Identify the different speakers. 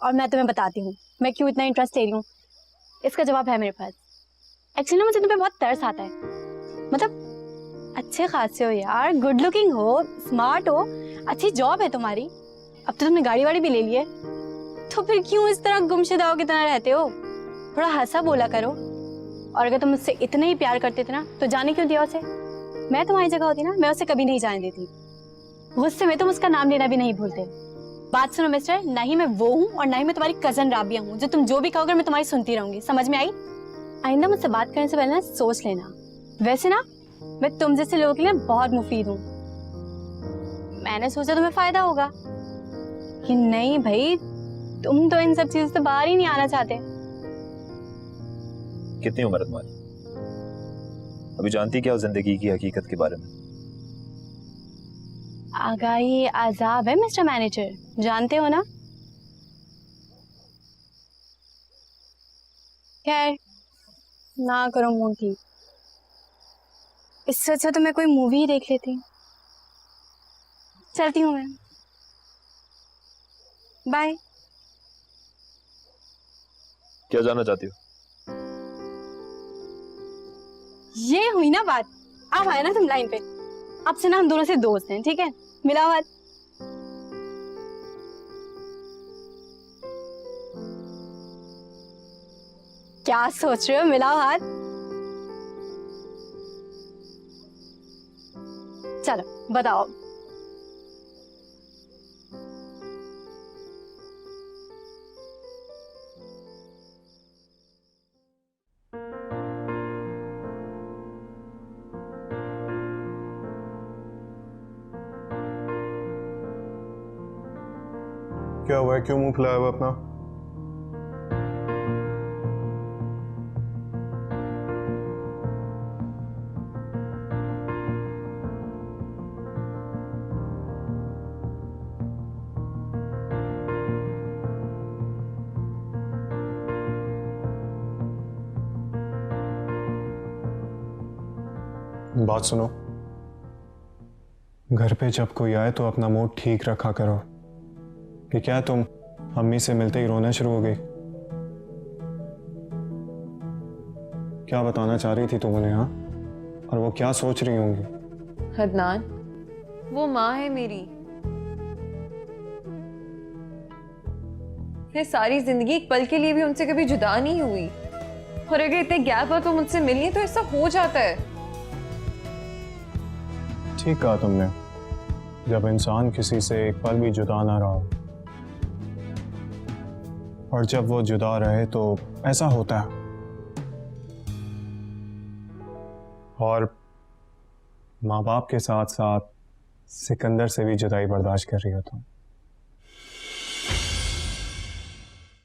Speaker 1: और मैं तुम्हें बताती हूँ मैं क्यों इतना इंटरेस्ट ले रही हूँ। इसका जवाब है मेरे पास। एक्चुअली ना मुझे तुम्हें बहुत तरस आता है। मतलब अच्छे खासे हो यार, गुड लुकिंग हो, स्मार्ट हो, अच्छी जॉब है तुम्हारी, अब तो तुमने गाड़ी वाड़ी भी ले ली है, तो फिर क्यों इस तरह गुमशुदाओं की तरह रहते हो? थोड़ा हंसा बोला करो। और अगर तुम मुझसे इतने ही प्यार करते थे ना तो जाने क्यों दिया उसे? मैं तुम्हारी जगह होती ना, मैं उसे कभी नहीं जाने देती। गुस्से में तुम उसका नाम लेना भी नहीं भूलते। बात सुनो मिस्टर, ना ही मैं वो हूँ और ना ही मैं तुम्हारी कजन राबिया हूँ जो तुम जो भी कहोगे मैं तुम्हारी सुनती रहूंगी। समझ में आई? आइंदा मुझसे बात करने से पहले ना सोच लेना। वैसे ना मैं तुम जैसे लोगों के लिए बहुत मुफीद हूँ। मैंने सोचा तुम्हें फायदा होगा कि नहीं भाई, तुम तो इन सब चीजों से बाहर ही नहीं आना चाहते।
Speaker 2: कितनी उम्र है तुम्हारी? अभी जानती क्या हो जिंदगी की हकीकत के बारे में?
Speaker 1: आगाही आजाब है मिस्टर मैनेजर, जानते हो ना। खैर ना करो मूड ठीक, इससे अच्छा तो मैं कोई मूवी ही देख लेती। चलती हूँ मैं, बाय।
Speaker 2: क्या जानना चाहती हो?
Speaker 1: ये हुई ना बात, अब आए ना तुम लाइन पे। अब से ना हम दोनों से दोस्त हैं, ठीक है? मिला बात। क्या सोच रहे हो, मिलाओ हाथ। चलो बताओ।
Speaker 3: क्या हुआ है? क्यों मुंह फुलाया हुआ अपना? बात सुनो, घर पे जब कोई आए तो अपना मूड ठीक रखा करो। कि क्या तुम अम्मी से मिलते ही रोना शुरू हो गई? क्या बताना चाह रही थी तुम उन्हें? हाँ, और वो क्या सोच रही होंगी?
Speaker 4: अदनान, वो माँ है मेरी। मैं सारी जिंदगी एक पल के लिए भी उनसे कभी जुदा नहीं हुई, और अगर इतने गैप पर तो मुझसे मिली तो ऐसा हो जाता है।
Speaker 3: ठीक कहा तुमने, जब इंसान किसी से एक पल भी जुदा ना रहा और जब वो जुदा रहे तो ऐसा होता है। और माँ बाप के साथ साथ सिकंदर से भी जुदाई बर्दाश्त कर रही हो तुम।